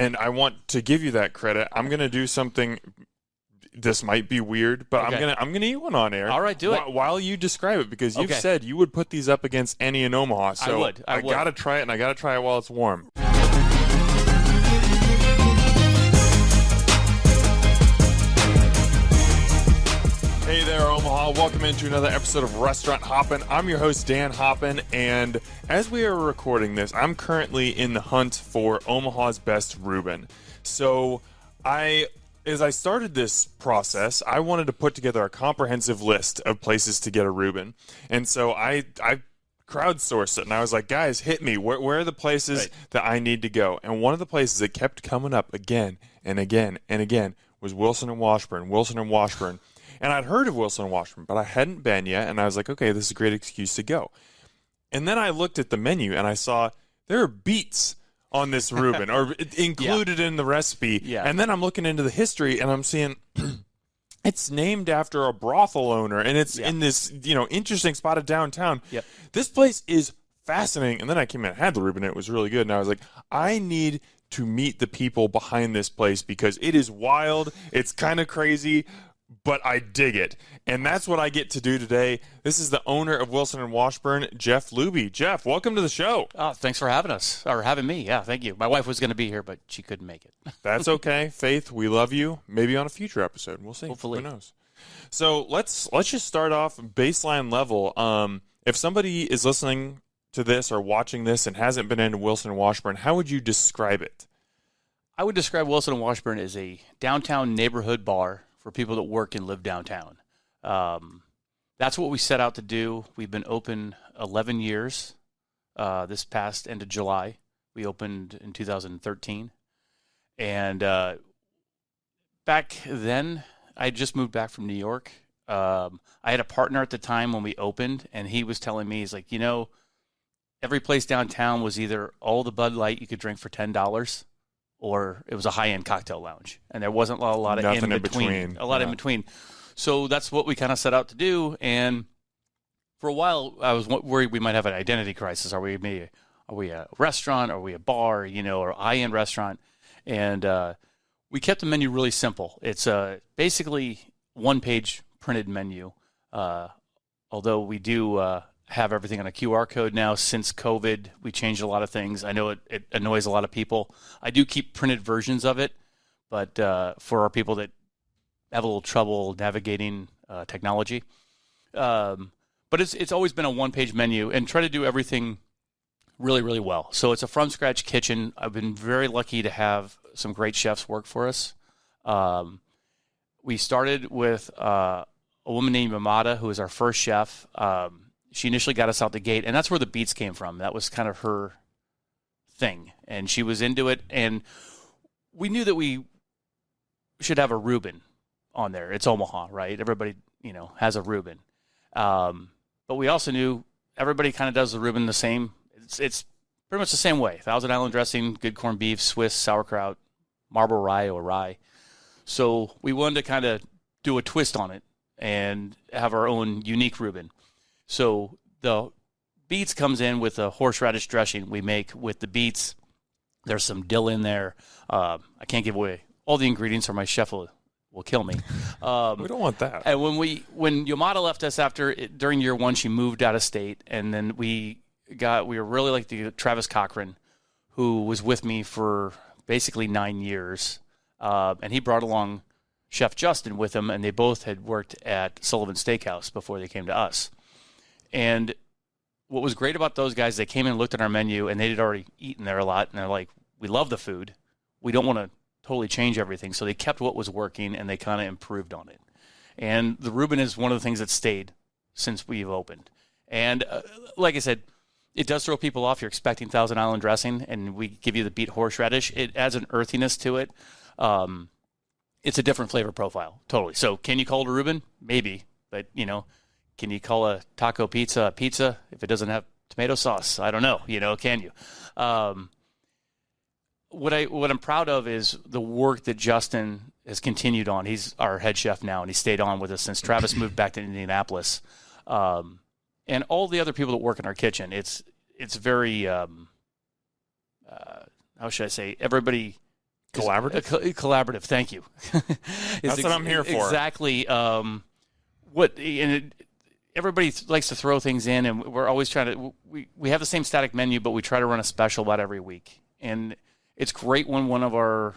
and I want to give you that credit. I'm going to do something. This might be weird, but Okay. I'm gonna eat one on air. All right, do it. While you describe it, because you've Okay. said you would put these up against any in Omaha. So I would. I gotta try it, and I gotta try it while it's warm. Hey there, Omaha. Welcome into another episode of Hurrdat Hoppen. I'm your host, Dan Hoppen, and as we are recording this, I'm currently in the hunt for Omaha's best Reuben. So as I started this process, I wanted to put together a comprehensive list of places to get a Reuben. And so I crowdsourced it, and I was like, guys, hit me. Where are the places that I need to go? And one of the places that kept coming up again and again and again was Wilson and Washburn. And I'd heard of Wilson and Washburn, but I hadn't been yet, and I was like, okay, this is a great excuse to go. And then I looked at the menu, and I saw there are beets on this Reuben, or included in the recipe. Yeah. And then I'm looking into the history, and I'm seeing it's named after a brothel owner, and it's in this interesting spot of downtown. Yep. This place is fascinating. And then I came in and had the Reuben, and it was really good. And I was like, I need to meet the people behind this place because it is wild. It's kind of crazy, but I dig it. And that's what I get to do today. This is the owner of Wilson and Washburn, Jeff Luby. Jeff, welcome to the show. Oh, thanks for having us, or having me. Yeah, thank you. My wife was going to be here, but she couldn't make it. That's okay. Faith, we love you. Maybe on a future episode. We'll see. Hopefully. Who knows? So let's just start off baseline level. If somebody is listening to this or watching this and hasn't been into Wilson and Washburn, how would you describe it? I would describe Wilson and Washburn as a downtown neighborhood bar for people that work and live downtown. That's what we set out to do. We've been open 11 years. This past end of July, we opened in 2013. And back then, I just moved back from New York. I had a partner at the time when we opened, and he was telling me, he's like, every place downtown was either all the Bud Light you could drink for $10, or it was a high-end cocktail lounge, and there wasn't a lot of Nothing in between. A lot in between. So that's what we kind of set out to do. And for a while, I was worried we might have an identity crisis. Are we a restaurant? Are we a bar? Or a high-end restaurant? And we kept the menu really simple. It's basically one-page printed menu. Although we do have everything on a QR code now. Since COVID, we changed a lot of things. I know it annoys a lot of people. I do keep printed versions of it, but for our people that have a little trouble navigating technology. But it's always been a one-page menu, and try to do everything really, really well. So it's a from-scratch kitchen. I've been very lucky to have some great chefs work for us. We started with a woman named Amada, who was our first chef. She initially got us out the gate, and that's where the beets came from. That was kind of her thing, and she was into it. And we knew that we should have a Reuben on there. It's Omaha, right? Everybody, has a Reuben. But we also knew everybody kind of does the Reuben the same. It's pretty much the same way. Thousand Island dressing, good corned beef, Swiss, sauerkraut, marble rye or rye. So we wanted to kind of do a twist on it and have our own unique Reuben. So the beets comes in with a horseradish dressing we make with the beets. There's some dill in there. I can't give away all the ingredients or my chef will kill me. We don't want that. And when Yamada left us during year one, she moved out of state, and then we were really like Travis Cochran, who was with me for basically 9 years, and he brought along Chef Justin with him, and they both had worked at Sullivan Steakhouse before they came to us. And what was great about those guys, they came in and looked at our menu, and they had already eaten there a lot, and they're like, we love the food. We don't want to totally change everything. So they kept what was working, and they kind of improved on it. And the Reuben is one of the things that stayed since we've opened. And like I said, it does throw people off. You're expecting Thousand Island dressing, and we give you the beet horseradish. It adds an earthiness to it. It's a different flavor profile, totally. So can you call it a Reuben? Maybe. But, can you call a taco pizza if it doesn't have tomato sauce? I don't know. Can you? What I'm proud of is the work that Justin has continued on. He's our head chef now, and he stayed on with us since Travis moved back to Indianapolis. And all the other people that work in our kitchen, it's very, how should I say, everybody Collaborative? Collaborative, thank you. That's what I'm here for. Exactly. Everybody likes to throw things in, and we're always trying to we have the same static menu, but we try to run a special about every week. And it's great when one of our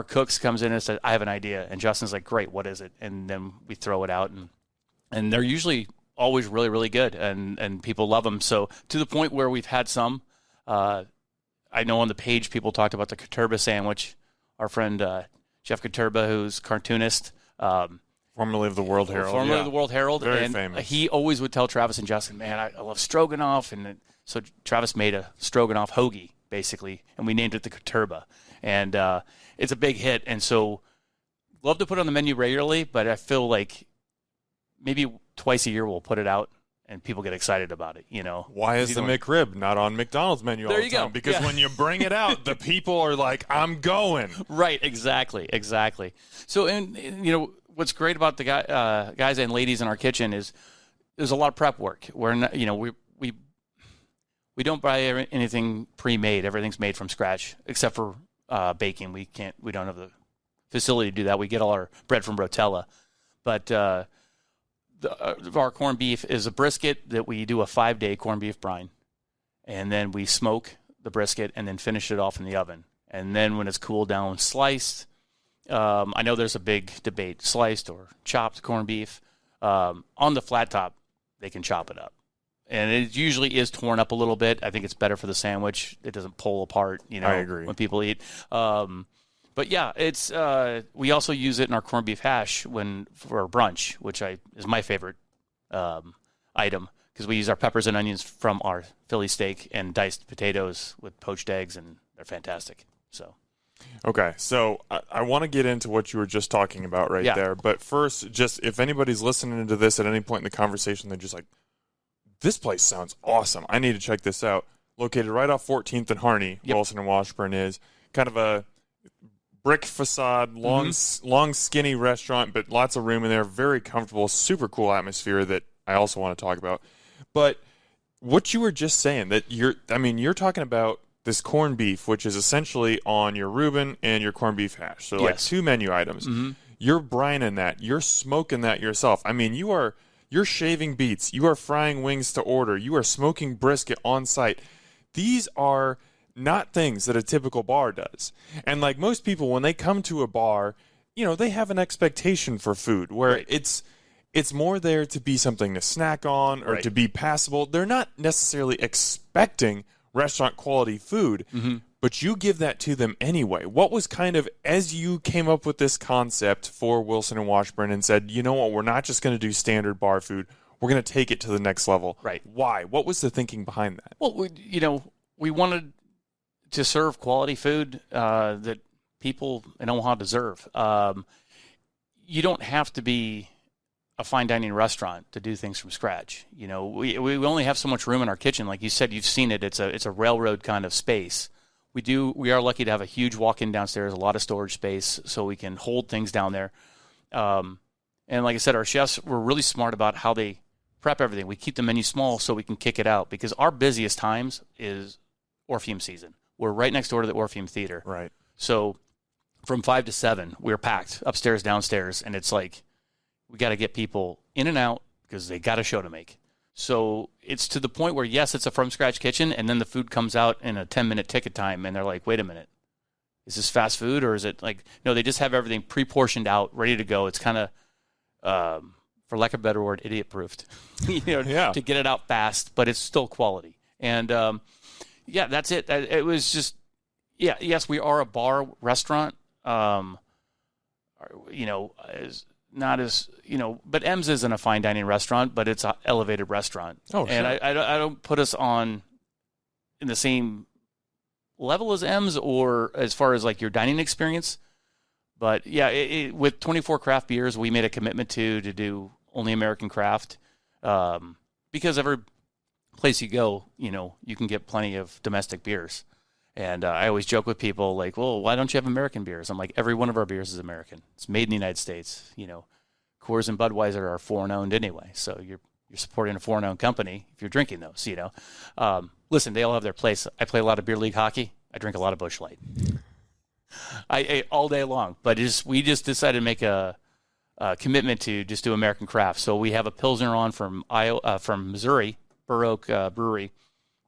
cooks comes in and says, I have an idea, and Justin's like, great, what is it? And then we throw it out, and they're usually always really, really good, and people love them. So to the point where we've had some, I know on the page people talked about the Katurba sandwich. Our friend Jeff Katurba, who's cartoonist, formerly of the World Herald. Formerly of the World Herald. Very and famous. He always would tell Travis and Justin, man, I love stroganoff. And so Travis made a stroganoff hoagie, basically, and we named it the Katurba. And it's a big hit. And so love to put it on the menu regularly, but I feel like maybe twice a year we'll put it out and people get excited about it, you know. Why is the McRib not on McDonald's menu all the time? There you go. Because when you bring it out, the people are like, I'm going. Right, exactly. So, and you know, what's great about the guys and ladies in our kitchen is there's a lot of prep work. We're not, you know, we don't buy anything pre-made. Everything's made from scratch, except for baking. We don't have the facility to do that. We get all our bread from Rotella, but our corned beef is a brisket that we do a 5-day corned beef brine, and then we smoke the brisket and then finish it off in the oven. And then when it's cooled down, sliced. I know there's a big debate, sliced or chopped corned beef. On the flat top, they can chop it up. And it usually is torn up a little bit. I think it's better for the sandwich. It doesn't pull apart, you know, I agree. when people eat. But yeah, it's we also use it in our corned beef hash for brunch, which is my favorite item, because we use our peppers and onions from our Philly steak and diced potatoes with poached eggs, and they're fantastic. So. Okay, so I want to get into what you were just talking about there. But first, just if anybody's listening to this at any point in the conversation, they're just like, this place sounds awesome. I need to check this out. Located right off 14th and Harney, Wilson and Washburn is kind of a brick facade, long, skinny restaurant, but lots of room in there. Very comfortable, super cool atmosphere that I also want to talk about. But what you were just saying, that you're talking about this corned beef, which is essentially on your Reuben and your corned beef hash. So like 2 menu items. Mm-hmm. You're brining that. You're smoking that yourself. I mean, you're shaving beets. You are frying wings to order. You are smoking brisket on site. These are not things that a typical bar does. And like most people, when they come to a bar, you know, they have an expectation for food where it's more there to be something to snack on or to be passable. They're not necessarily expecting restaurant quality food, but you give that to them anyway. What was kind of, as you came up with this concept for Wilson and Washburn and said, you know what, we're not just going to do standard bar food, we're going to take it to the next level. Right. Why? What was the thinking behind that? Well, we wanted to serve quality food that people in Omaha deserve. You don't have to be a fine dining restaurant to do things from scratch. You know, we only have so much room in our kitchen. Like you said, you've seen it. It's a railroad kind of space. We are lucky to have a huge walk-in downstairs, a lot of storage space, so we can hold things down there. And like I said, our chefs were really smart about how they prep everything. We keep the menu small so we can kick it out, because our busiest times is Orpheum season. We're right next door to the Orpheum Theater. Right. So from 5 to 7, we're packed upstairs, downstairs, and it's like, we got to get people in and out because they got a show to make. So it's to the point where, yes, it's a from-scratch kitchen, and then the food comes out in a 10-minute ticket time, and they're like, wait a minute, is this fast food, or is it like, no, they just have everything pre-portioned out, ready to go. It's kind of, for lack of a better word, idiot-proofed, to get it out fast, but it's still quality. And, that's it. It was just, yes, we are a bar restaurant, but M's isn't a fine dining restaurant, but it's an elevated restaurant. Oh, sure. And I don't put us in the same level as M's or as far as like your dining experience. But yeah, with 24 craft beers, we made a commitment to do only American craft, because every place you go, you can get plenty of domestic beers. And I always joke with people like, well, why don't you have American beers? I'm like, every one of our beers is American. It's made in the United States. Coors and Budweiser are foreign-owned anyway, so you're supporting a foreign-owned company if you're drinking those, Listen, they all have their place. I play a lot of beer league hockey. I drink a lot of Busch Light. I ate all day long. But we just decided to make a commitment to just do American craft. So we have a Pilsner on from Missouri, Burr Oak Brewery.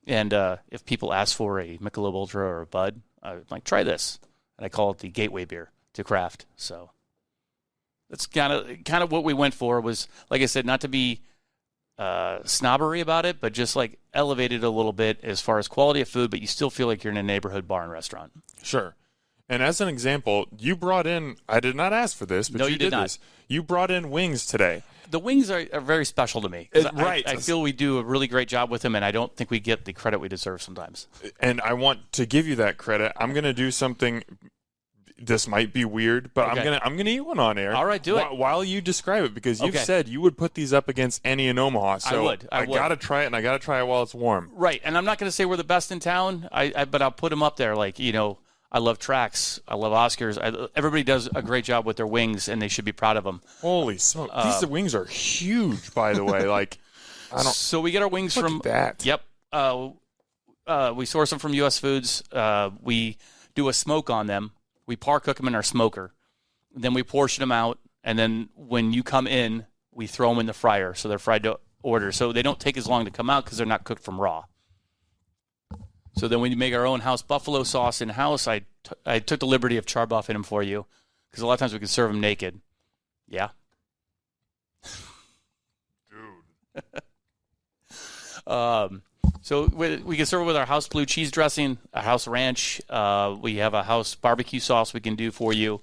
And if people ask for a Michelob Ultra or a Bud, I'm like, try this. And I call it the gateway beer to craft. So that's kind of what we went for was, like I said, not to be snobbery about it, but just like elevated a little bit as far as quality of food, but you still feel like you're in a neighborhood bar and restaurant. Sure. And as an example, you brought in, I did not ask for this, but No, you did not. this. You brought in wings today. The wings are very special to me. Right. I feel we do a really great job with them, and I don't think we get the credit we deserve sometimes. And I want to give you that credit. I'm going to do something. This might be weird, but Okay. I'm gonna eat one on air. All right, do it. While you describe it, because you've Okay. said you would put these up against any in Omaha. So I would. gotta try it, and I gotta try it while it's warm. Right, and I'm not going to say we're the best in town, but I'll put them up there. Like, I love Trax. I love Oscars. Everybody does a great job with their wings, and they should be proud of them. Holy smoke! These wings are huge, by the way. Like, So we get our wings look from at that. Yep. We source them from U.S. Foods. We do a smoke on them. We par cook them in our smoker. Then we portion them out, and then when you come in, we throw them in the fryer, so they're fried to order. So they don't take as long to come out because they're not cooked from raw. So then we make our own house buffalo sauce in-house. I took the liberty of char-buffing them for you because a lot of times we can serve them naked. Yeah. Dude. So we can serve it with our house blue cheese dressing, a house ranch. We have a house barbecue sauce we can do for you.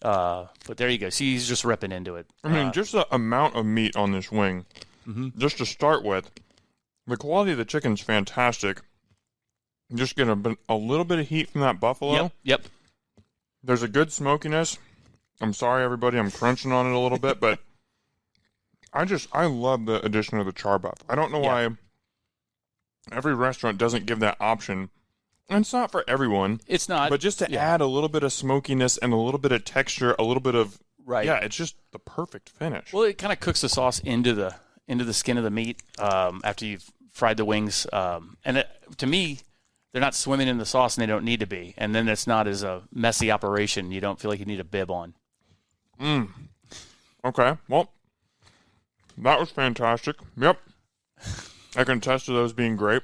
But there you go. See, he's just ripping into it. I mean, just the amount of meat on this wing, just to start with, the quality of the chicken's fantastic. Just get a little bit of heat from that buffalo. Yep. There's a good smokiness. I'm sorry, everybody. I'm crunching on it a little bit, but I love the addition of the char buff. I don't know why every restaurant doesn't give that option. And it's not for everyone. It's not. But just to add a little bit of smokiness and a little bit of texture, a little bit of it's just the perfect finish. Well, it kind of cooks the sauce into the skin of the meat after you've fried the wings. To me, they're not swimming in the sauce, and they don't need to be. And then it's not as a messy operation. You don't feel like you need a bib on. Okay. Well, that was fantastic. Yep. I can attest to those being great.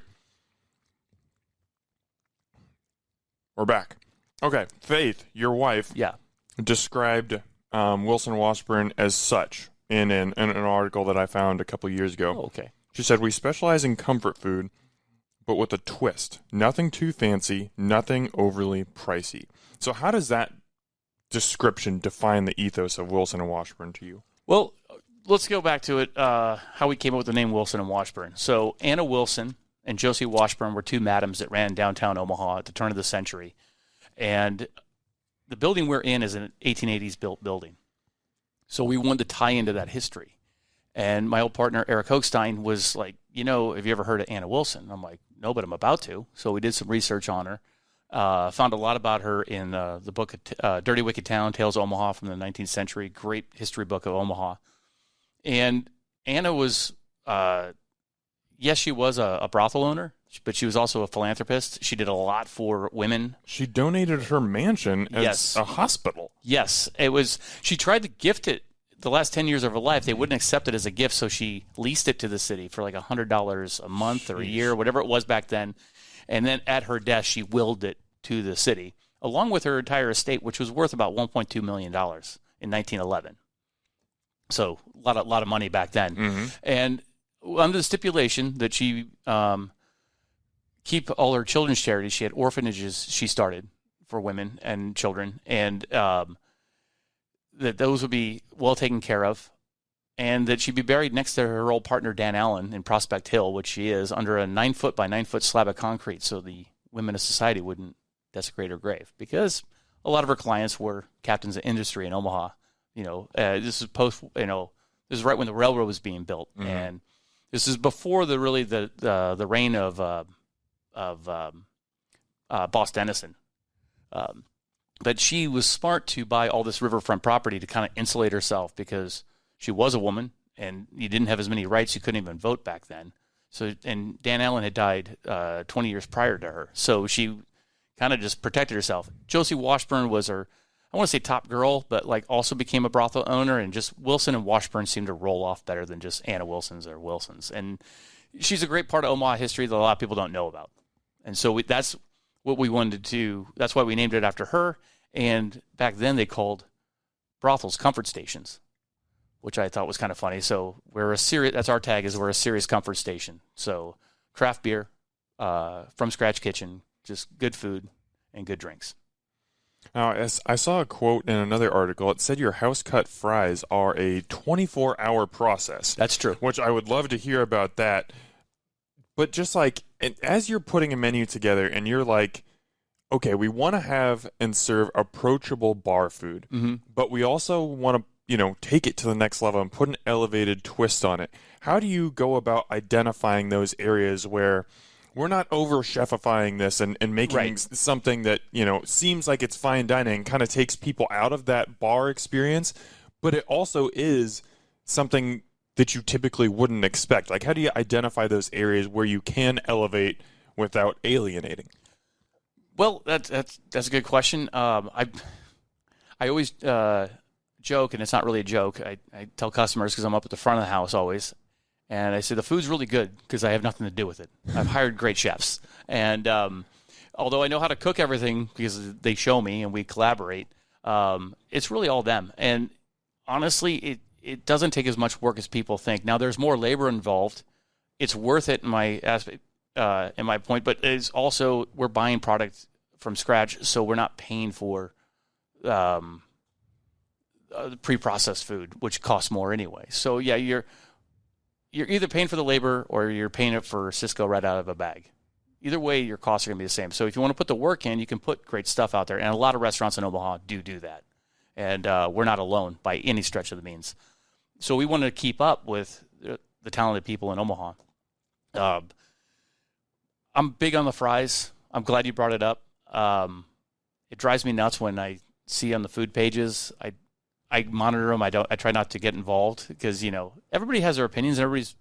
We're back. Okay. Faith, your wife, described Wilson Washburn as such in an article that I found a couple years ago. Oh, okay. She said, "We specialize in comfort food, but with a twist. Nothing too fancy, nothing overly pricey." So how does that description define the ethos of Wilson and Washburn to you? Well, let's go back to it, how we came up with the name Wilson and Washburn. So Anna Wilson and Josie Washburn were two madams that ran downtown Omaha at the turn of the century. And the building we're in is an 1880s built building. So we wanted to tie into that history. And my old partner, Eric Hochstein, was like, have you ever heard of Anna Wilson? I'm like, no, but I'm about to. So we did some research on her. Found a lot about her in the book Dirty Wicked Town, Tales of Omaha from the 19th century. Great history book of Omaha. And Anna was, she was a brothel owner, but she was also a philanthropist. She did a lot for women. She donated her mansion as a hospital. Yes. She tried to gift it the last 10 years of her life. They wouldn't accept it as a gift, so she leased it to the city for like $100 a month or a year, whatever it was back then. And then at her death, she willed it to the city, along with her entire estate, which was worth about $1.2 million in 1911. So a lot of money back then. Mm-hmm. And under the stipulation that she keep all her children's charities, she had orphanages she started for women and children, and that those would be well taken care of, and that she'd be buried next to her old partner Dan Allen in Prospect Hill, which she is, under a 9-foot by 9-foot slab of concrete, so the women of society wouldn't desecrate her grave, because a lot of her clients were captains of industry in Omaha. This is this is right when the railroad was being built, and this is before the reign of Boss Dennison. But she was smart to buy all this riverfront property to kind of insulate herself, because she was a woman and you didn't have as many rights. You couldn't even vote back then. So, and Dan Allen had died 20 years prior to her. So she kind of just protected herself. Josie Washburn was her, I want to say top girl, but like also became a brothel owner, and just Wilson and Washburn seemed to roll off better than just Anna Wilson's or Wilson's. And she's a great part of Omaha history that a lot of people don't know about. And so that's what we wanted to do. That's why we named it after her. And back then they called brothels comfort stations, which I thought was kind of funny. So that's our tag, is we're a serious comfort station. So craft beer, from scratch kitchen, just good food and good drinks. Now, I saw a quote in another article. It said your house-cut fries are a 24-hour process. That's true. Which I would love to hear about that. But just like, as you're putting a menu together and you're like, okay, we want to have and serve approachable bar food, but we also want to, take it to the next level and put an elevated twist on it. How do you go about identifying those areas where we're not over-chefifying this and making something that, seems like it's fine dining, kind of takes people out of that bar experience, but it also is something that you typically wouldn't expect? Like, how do you identify those areas where you can elevate without alienating? Well, that's a good question. I always joke, and it's not really a joke. I tell customers, because I'm up at the front of the house always, and I say the food's really good because I have nothing to do with it. I've hired great chefs, and although I know how to cook everything because they show me and we collaborate, it's really all them. And honestly, it doesn't take as much work as people think. Now, there's more labor involved. It's worth it in my aspect, in my point, but it's also, we're buying product from scratch, so we're not paying for pre-processed food, which costs more anyway. So yeah, you're either paying for the labor or you're paying it for Cisco right out of a bag. Either way, your costs are going to be the same. So if you want to put the work in, you can put great stuff out there, and a lot of restaurants in Omaha do that. And we're not alone by any stretch of the means. So we wanted to keep up with the talented people in Omaha. I'm big on the fries. I'm glad you brought it up. It drives me nuts when I see on the food pages. I monitor them. I try not to get involved because, everybody has their opinions and everybody's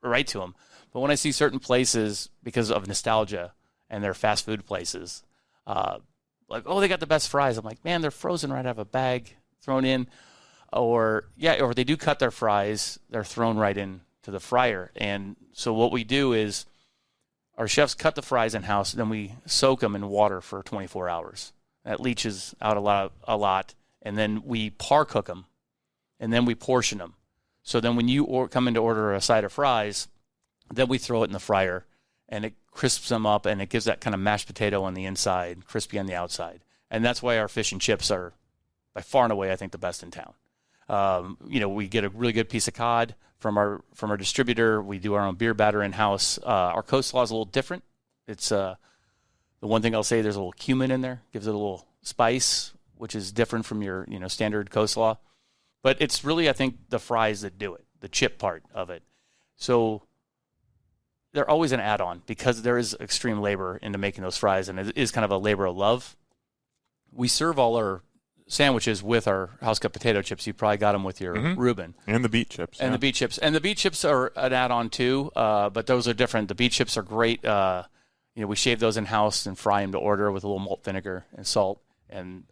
right to them. But when I see certain places, because of nostalgia and they're fast food places, like, oh, they got the best fries. I'm like, man, they're frozen right out of a bag, thrown in. Or they do cut their fries. They're thrown right into the fryer. And so what we do is our chefs cut the fries in-house, then we soak them in water for 24 hours. That leaches out a lot. And then we par cook them, and then we portion them. So then when you come in to order a side of fries, then we throw it in the fryer, and it crisps them up, and it gives that kind of mashed potato on the inside, crispy on the outside. And that's why our fish and chips are, by far and away, I think, the best in town. We get a really good piece of cod from our distributor. We do our own beer batter in-house. Our coleslaw is a little different. It's the one thing I'll say, there's a little cumin in there, gives it a little spice, which is different from your standard coleslaw. But it's really, I think, the fries that do it, the chip part of it. So they're always an add-on because there is extreme labor into making those fries, and it is kind of a labor of love. We serve all our sandwiches with our house-cut potato chips. You probably got them with your Reuben. And the beet chips. And the beet chips. And the beet chips are an add-on too, but those are different. The beet chips are great. We shave those in-house and fry them to order with a little malt vinegar and salt. And,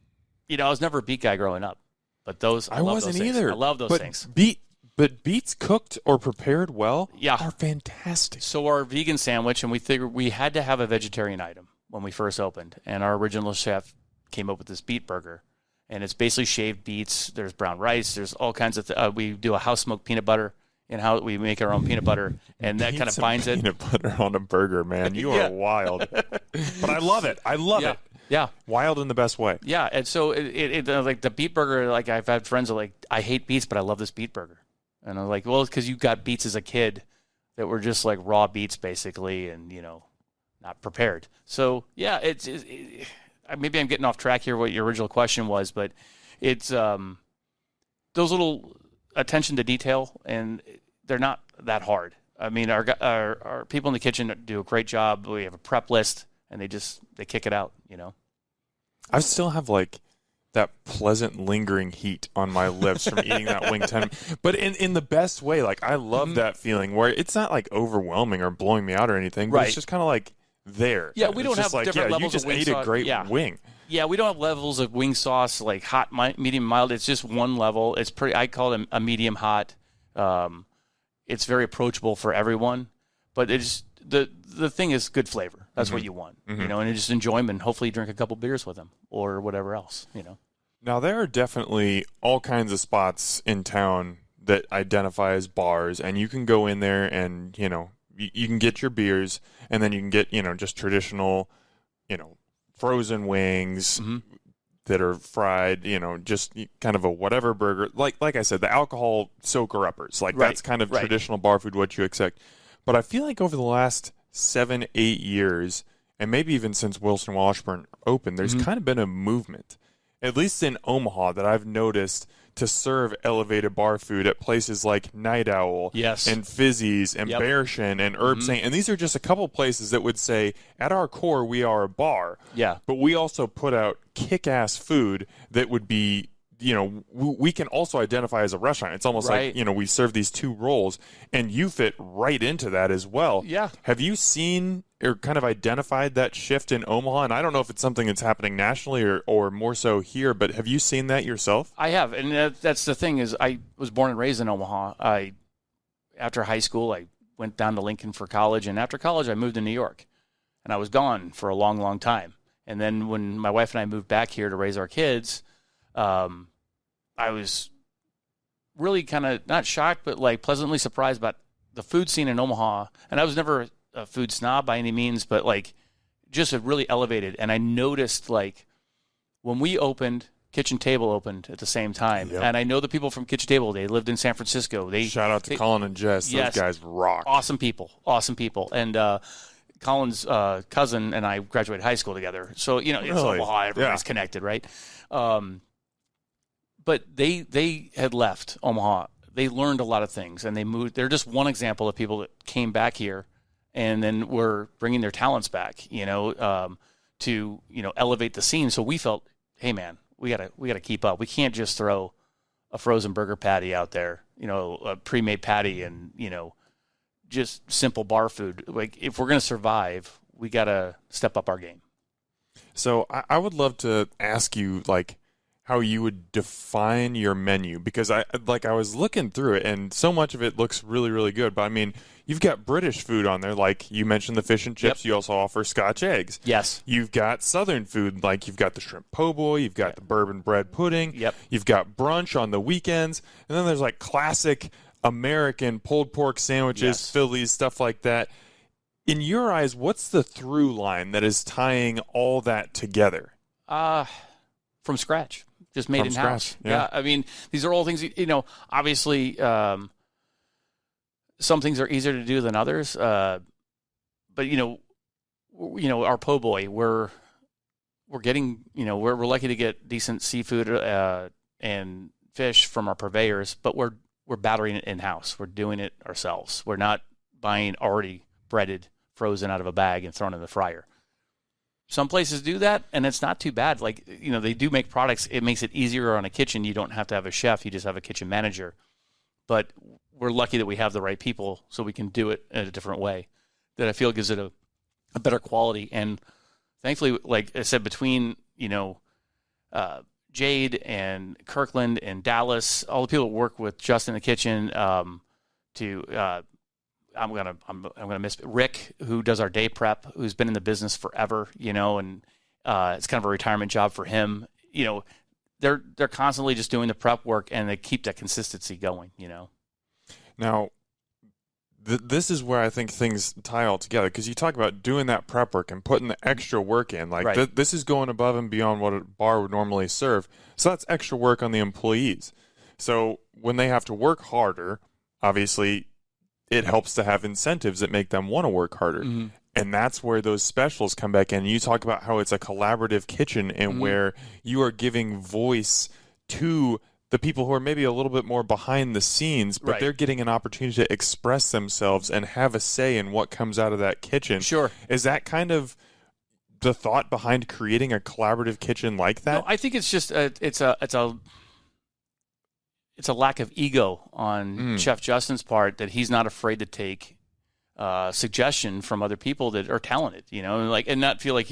I was never a beet guy growing up, but I wasn't either. I love those things. But beets cooked or prepared well are fantastic. So our vegan sandwich, and we figured we had to have a vegetarian item when we first opened, and our original chef came up with this beet burger. And it's basically shaved beets. There's brown rice. There's all kinds of we do a house-smoked peanut butter, and how we make our own peanut butter, and that kind of binds it. Peanut butter on a burger, man. You are wild. But I love it. I love it. Yeah. Wild in the best way. Yeah, and so it like the beet burger, like I've had friends that are like, I hate beets, but I love this beet burger. And I'm like, well, it's because you got beets as a kid that were just like raw beets basically, and, not prepared. So, yeah, maybe I'm getting off track here what your original question was, but it's those little attention to detail, and they're not that hard. I mean, our people in the kitchen do a great job. We have a prep list, and they kick it out, I still have like that pleasant lingering heat on my lips from eating that wing time, but in the best way. Like, I love that feeling where it's not like overwhelming or blowing me out or anything, but it's just kind of like there. Yeah, we don't have different levels of wing sauce. You just ate a great wing. Yeah, we don't have levels of wing sauce like hot, medium, mild. It's just one level. It's pretty. I call it a medium hot. It's very approachable for everyone, but it's the thing is good flavor. That's what you want, and just enjoy them, and hopefully drink a couple beers with them or whatever else, Now, there are definitely all kinds of spots in town that identify as bars, and you can go in there and, you can get your beers, and then you can get, just traditional, frozen wings that are fried, just kind of a whatever burger. Like I said, the alcohol soaker-uppers. That's kind of traditional bar food, what you expect. But I feel like over the last 7-8 years, and maybe even since Wilson Washburn opened, there's kind of been a movement, at least in Omaha, that I've noticed to serve elevated bar food at places like Night Owl and Fizzy's and Bearshin and Herb Saint. And these are just a couple places that would say, at our core, we are a bar. Yeah. But we also put out kick-ass food that would be, we can also identify as a restaurant. It's almost like, we serve these two roles, and you fit right into that as well. Yeah. Have you seen or kind of identified that shift in Omaha? And I don't know if it's something that's happening nationally or more so here, but have you seen that yourself? I have, and that's the thing is I was born and raised in Omaha. After high school, I went down to Lincoln for college, and after college, I moved to New York, and I was gone for a long, long time. And then when my wife and I moved back here to raise our kids, I was really kind of not shocked, but pleasantly surprised about the food scene in Omaha. And I was never a food snob by any means, but just really elevated. And I noticed when we opened, Kitchen Table opened at the same time. Yep. And I know the people from Kitchen Table. They lived in San Francisco. Shout out to Colin and Jess. Those guys rock. Awesome people. And Colin's cousin and I graduated high school together. So, it's Omaha. Everybody's connected, right? But they had left Omaha. They learned a lot of things, and they moved. They're just one example of people that came back here and then were bringing their talents back, to, elevate the scene. So we felt, hey, man, we gotta keep up. We can't just throw a frozen burger patty out there, a pre-made patty and, just simple bar food. If we're going to survive, we got to step up our game. So I would love to ask you, how you would define your menu, because I was looking through it, and so much of it looks really, really good. But I mean, you've got British food on there, like you mentioned the fish and chips. Yep. You also offer Scotch eggs. Yes. You've got Southern food, like you've got the shrimp po' boy, you've got the bourbon bread pudding. Yep. You've got brunch on the weekends, and then there's classic American pulled pork sandwiches, Phillies, stuff like that. In your eyes, what's the through line that is tying all that together? From scratch. Just made in-house. Yeah. I mean, these are all things, obviously some things are easier to do than others. But, our po' boy, we're getting, we're lucky to get decent seafood and fish from our purveyors, but we're battering it in-house. We're doing it ourselves. We're not buying already breaded, frozen out of a bag and thrown in the fryer. Some places do that, and it's not too bad. They do make products. It makes it easier on a kitchen. You don't have to have a chef. You just have a kitchen manager. But we're lucky that we have the right people so we can do it in a different way that I feel gives it a better quality. And thankfully, like I said, between, Jade and Kirkland and Dallas, all the people that work with Justin in the kitchen, I'm gonna miss Rick, who does our day prep, who's been in the business forever, and it's kind of a retirement job for him. They're constantly just doing the prep work, and they keep that consistency going. Now, this is where I think things tie all together, because you talk about doing that prep work and putting the extra work in. This is going above and beyond what a bar would normally serve. So that's extra work on the employees. So when they have to work harder, obviously, it helps to have incentives that make them want to work harder. Mm-hmm. And that's where those specials come back in. You talk about how it's a collaborative kitchen and where you are giving voice to the people who are maybe a little bit more behind the scenes, but they're getting an opportunity to express themselves and have a say in what comes out of that kitchen. Sure. Is that kind of the thought behind creating a collaborative kitchen like that? No, I think it's just it's a lack of ego on Chef Justin's part, that he's not afraid to take suggestion from other people that are talented, and not feel like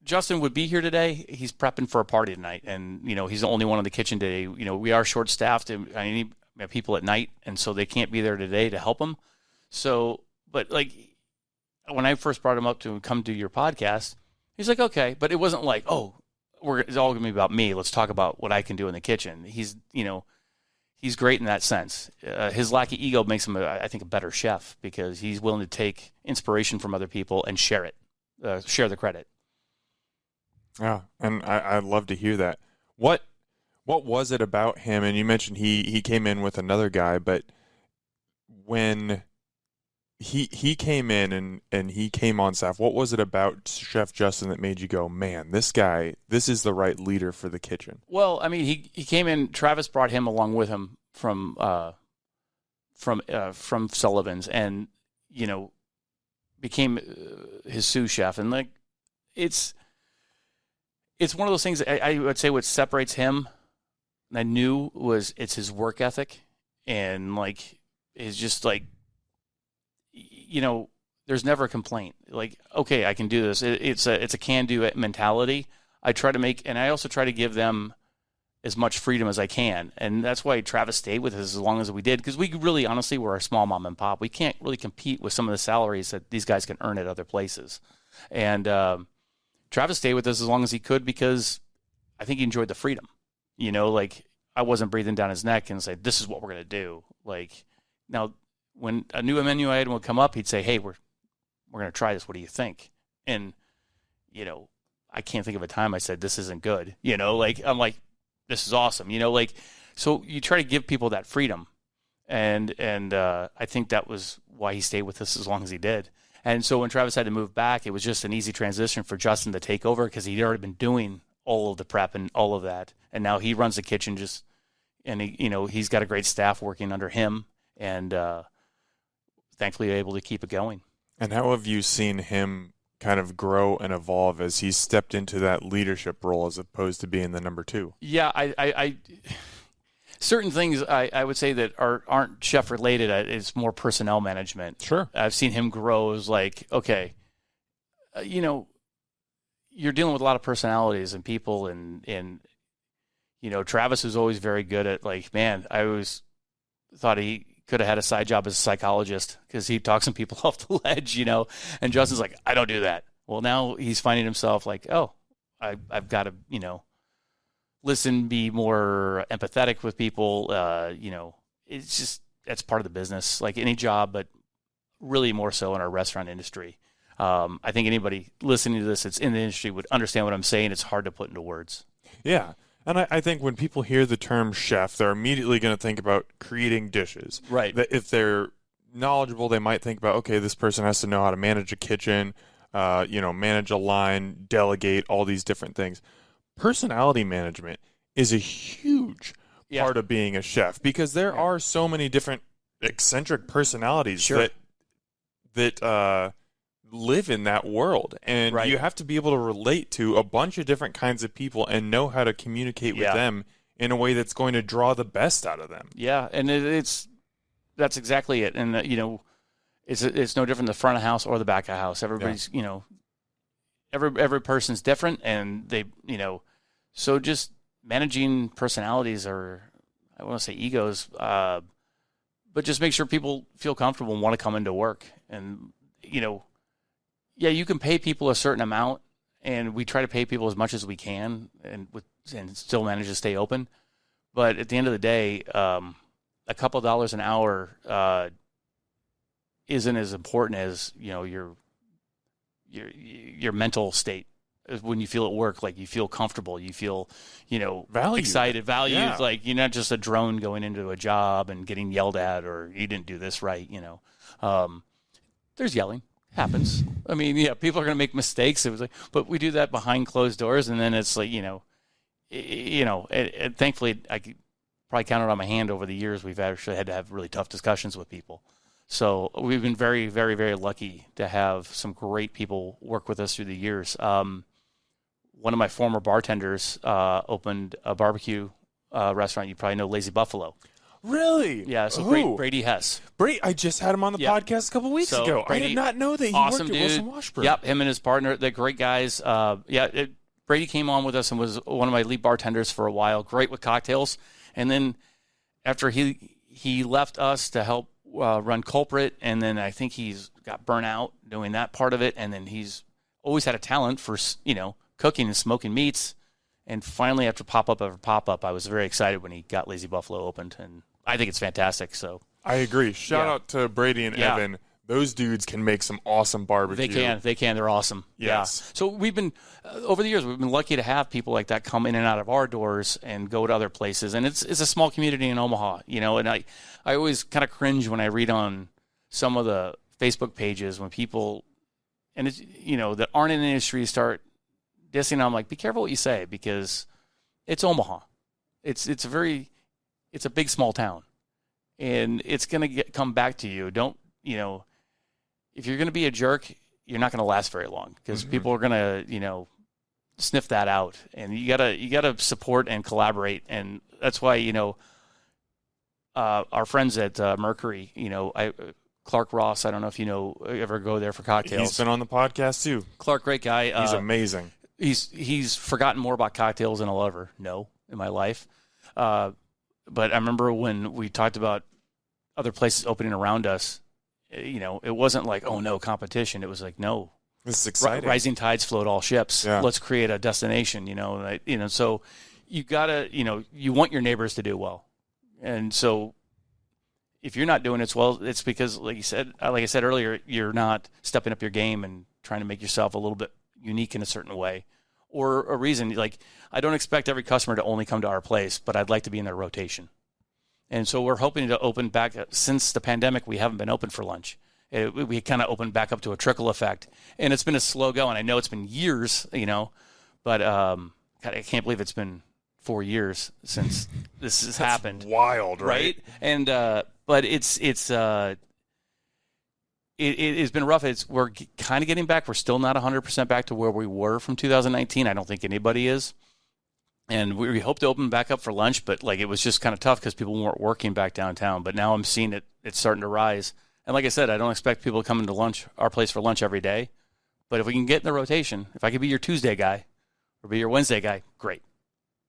Justin would be here today. He's prepping for a party tonight, and he's the only one in the kitchen today. We are short staffed, and I need people at night, and so they can't be there today to help him. So, but like when I first brought him up to come do your podcast, he's like, okay, but it wasn't like, oh, it's all gonna be about me. Let's talk about what I can do in the kitchen. He's great in that sense. His lack of ego makes him, I think, a better chef because he's willing to take inspiration from other people and share the credit. Yeah, and I'd love to hear that. What was it about him? And you mentioned he came in with another guy, but when he came in and he came on staff, what was it about Chef Justin that made you go, man, this is the right leader for the kitchen? Well, I mean, he came in. Travis brought him along with him from Sullivan's, and became his sous chef, and like it's one of those things. I would say what separates him, and I knew it's his work ethic, and like it's just like there's never a complaint. Like, okay, I can do this. It's a can-do mentality. I also try to give them as much freedom as I can, and that's why Travis stayed with us as long as we did, because we really, honestly, we're a small mom and pop. We can't really compete with some of the salaries that these guys can earn at other places, and Travis stayed with us as long as he could because I think he enjoyed the freedom. Like I wasn't breathing down his neck and say, "This is what we're gonna do." Like now, when a new menu item would come up, he'd say, "Hey, we're going to try this. What do you think?" And, I can't think of a time I said, "This isn't good." Like, I'm like, "This is awesome." So you try to give people that freedom. And I think that was why he stayed with us as long as he did. And so when Travis had to move back, it was just an easy transition for Justin to take over because he'd already been doing all of the prep and all of that. And now he runs the kitchen and he's got a great staff working under him. And, thankfully able to keep it going. And how have you seen him kind of grow and evolve as he's stepped into that leadership role as opposed to being the number two? Yeah, I certain things I would say that aren't chef related. It's more personnel management. Sure. I've seen him grow as like, okay, you're dealing with a lot of personalities and people and Travis was always very good at like, man, I always thought he could have had a side job as a psychologist because he talks some people off the ledge, and Justin's like, I don't do that. Well, now he's finding himself like, oh, I've got to, listen, be more empathetic with people. It's just, that's part of the business, like any job, but really more so in our restaurant industry. I think anybody listening to this that's in the industry would understand what I'm saying. It's hard to put into words. Yeah. And I think when people hear the term chef, they're immediately going to think about creating dishes. Right. That if they're knowledgeable, they might think about, okay, this person has to know how to manage a kitchen, manage a line, delegate, all these different things. Personality management is a huge part of being a chef because there are so many different eccentric personalities that live in that world, and you have to be able to relate to a bunch of different kinds of people and know how to communicate with them in a way that's going to draw the best out of them. Yeah, and that's exactly it. And it's no different the front of house or the back of house. Everybody's every person's different, and they so just managing personalities, or I want to say egos, but just make sure people feel comfortable and want to come into work. And you can pay people a certain amount, and we try to pay people as much as we can, and still manage to stay open. But at the end of the day, a couple of dollars an hour isn't as important as your mental state. When you feel at work, like you feel comfortable, you feel excited, valued. Yeah. Like you're not just a drone going into a job and getting yelled at, or you didn't do this right. There's yelling. Happens. I mean, people are going to make mistakes. It was like, but we do that behind closed doors, and then it's like, thankfully, I could probably count it on my hand over the years. We've actually had to have really tough discussions with people. So we've been very, very, very lucky to have some great people work with us through the years. One of my former bartenders opened a barbecue restaurant. You probably know Lazy Buffalo. Really? Yeah, so Who? Brady Hess. I just had him on the podcast a couple weeks ago. Brady, I did not know that he awesome worked at dude. Wilson Washburn. Yep, him and his partner, they're great guys. Brady came on with us and was one of my lead bartenders for a while. Great with cocktails. And then after he left us to help run Culprit, and then I think he's got burnt out doing that part of it. And then he's always had a talent for, cooking and smoking meats. And finally, after pop-up after pop-up, I was very excited when he got Lazy Buffalo opened. And I think it's fantastic. So I agree. Shout out to Brady and Evan. Those dudes can make some awesome barbecue. They can. They're awesome. Yes. Yeah. So we've been, over the years, we've been lucky to have people like that come in and out of our doors and go to other places. And it's a small community in Omaha, and I always kind of cringe when I read on some of the Facebook pages when people, and it's, that aren't in the industry start dissing. I'm like, be careful what you say, because it's Omaha. It's a big small town, and it's going to come back to you. Don't, if you're going to be a jerk, you're not going to last very long, because people are going to, sniff that out, and you gotta support and collaborate. And that's why, our friends at Mercury, Clark Ross, I don't know if ever go there for cocktails. He's been on the podcast too. Clark, great guy. He's amazing. He's forgotten more about cocktails than I'll ever know in my life. But I remember when we talked about other places opening around us, it wasn't like, oh no, competition. It was like, no, this is exciting. Rising tides float all ships. Yeah. Let's create a destination, so you gotta, you want your neighbors to do well. And so if you're not doing it well, it's because, like I said earlier, you're not stepping up your game and trying to make yourself a little bit unique in a certain way, or a reason. Like, I don't expect every customer to only come to our place, but I'd like to be in their rotation. And so we're hoping to open back. Since the pandemic, we haven't been open for lunch. We kind of opened back up to a trickle effect, and it's been a slow go. And I know it's been years, but God, I can't believe it's been 4 years since this has happened. Wild, right? And but it's been rough. We're kind of getting back. We're still not 100% back to where we were from 2019. I don't think anybody is. And we hope to open back up for lunch, but it was just kind of tough because people weren't working back downtown. But now I'm seeing it's starting to rise. And like I said, I don't expect people to come into our place for lunch every day. But if we can get in the rotation, if I could be your Tuesday guy or be your Wednesday guy, great.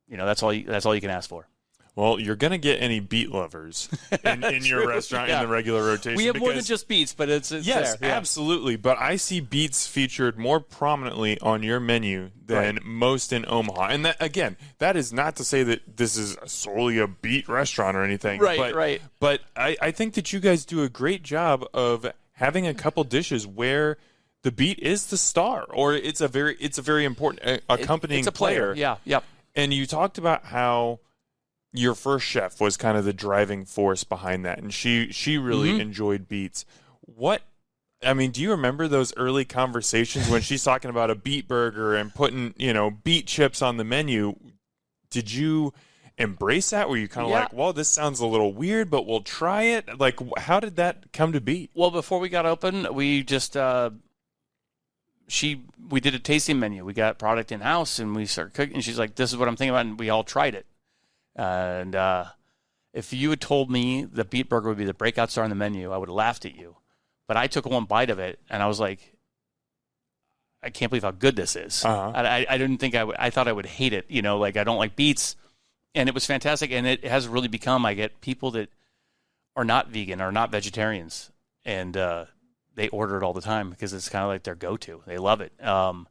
That's all you can ask for. Well, you're going to get any beet lovers in your restaurant in the regular rotation. We have more than just beets, but it's yes, there. Yeah. Absolutely. But I see beets featured more prominently on your menu than most in Omaha. And that is not to say that this is solely a beet restaurant or anything. Right. But I think that you guys do a great job of having a couple dishes where the beet is the star, or it's a very important accompanying it's a player. Yeah. Yep. And you talked about how your first chef was kind of the driving force behind that, and she really enjoyed beets. Do you remember those early conversations when she's talking about a beet burger and putting, beet chips on the menu? Did you embrace that? Were you kind of like, well, this sounds a little weird, but we'll try it? Like, how did that come to be? Well, before we got open, we just we did a tasting menu. We got product in house and we started cooking. And she's like, "This is what I'm thinking about," and we all tried it. And if you had told me the beet burger would be the breakout star on the menu, I would have laughed at you. But I took one bite of it, and I was like, I can't believe how good this is. I didn't think I would. I thought I would hate it. I don't like beets. And it was fantastic. And it has really become, I get people that are not vegan or not vegetarians, and they order it all the time because it's kind of like their go-to. They love it. And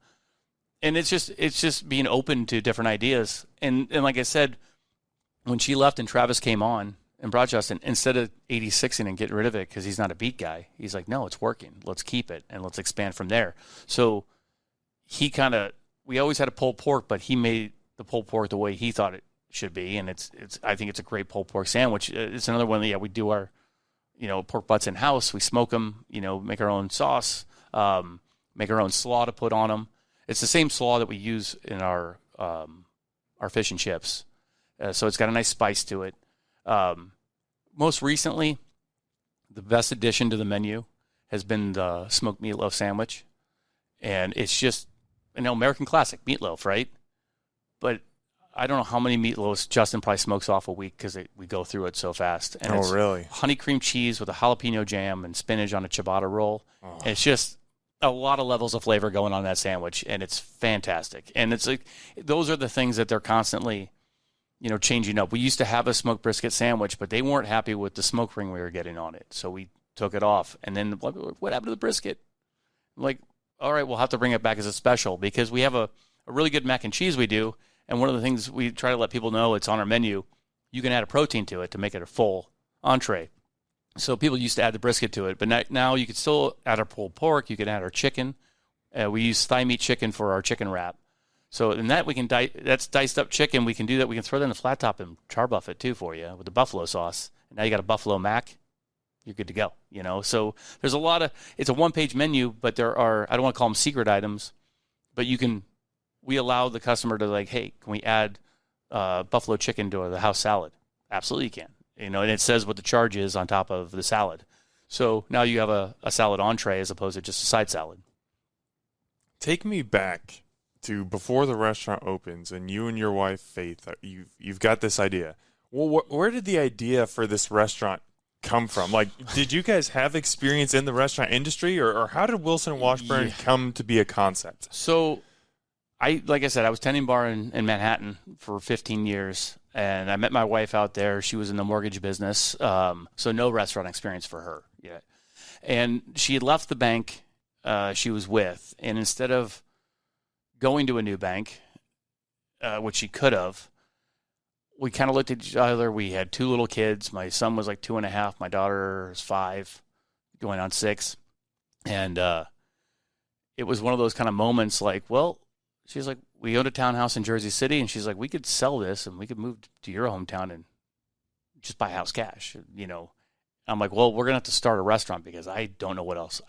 it's just being open to different ideas. And like I said, when she left and Travis came on and brought Justin, instead of 86ing and getting rid of it because he's not a beet guy, he's like, no, it's working. Let's keep it and let's expand from there. So we always had a pulled pork, but he made the pulled pork the way he thought it should be. And I think it's a great pulled pork sandwich. It's another one that, we do our, pork butts in house. We smoke them, make our own sauce, make our own slaw to put on them. It's the same slaw that we use in our fish and chips. So it's got a nice spice to it. Most recently, the best addition to the menu has been the smoked meatloaf sandwich. And it's just, American classic meatloaf, right? But I don't know how many meatloaves Justin probably smokes off a week because we go through it so fast. And it's really? Honey cream cheese with a jalapeno jam and spinach on a ciabatta roll. Oh. And it's just a lot of levels of flavor going on that sandwich, and it's fantastic. And it's like those are the things that they're constantly, changing up. We used to have a smoked brisket sandwich, but they weren't happy with the smoke ring we were getting on it, so we took it off. And then what happened to the brisket? Like, all right, we'll have to bring it back as a special because we have a really good mac and cheese we do. And one of the things we try to let people know, it's on our menu, you can add a protein to it to make it a full entree. So people used to add the brisket to it, but now you can still add our pulled pork. You can add our chicken. We use thigh meat chicken for our chicken wrap. So in that that's diced up chicken. We can do that. We can throw that in the flat top and char buff it too for you with the buffalo sauce. And now you got a buffalo mac. You're good to go. So there's it's a one-page menu, but there are, I don't want to call them secret items, but we allow the customer to hey, can we add buffalo chicken to the house salad? Absolutely you can. And it says what the charge is on top of the salad. So now you have a salad entree as opposed to just a side salad. Take me back to before the restaurant opens and you and your wife, Faith, you've got this idea. Well, where did the idea for this restaurant come from? Did you guys have experience in the restaurant industry or how did Wilson Washburn come to be a concept? So like I said, I was tending bar in Manhattan for 15 years. And I met my wife out there. She was in the mortgage business, so no restaurant experience for her yet. And she had left the bank she was with, and instead of going to a new bank, which she could have, we kind of looked at each other. We had 2 little kids. My son was 2.5. My daughter is 5, going on 6. And it was one of those kind of moments she's like, we owned a townhouse in Jersey City, and she's like, we could sell this, and we could move to your hometown and just buy house cash, I'm like, well, we're going to have to start a restaurant because I don't know what else.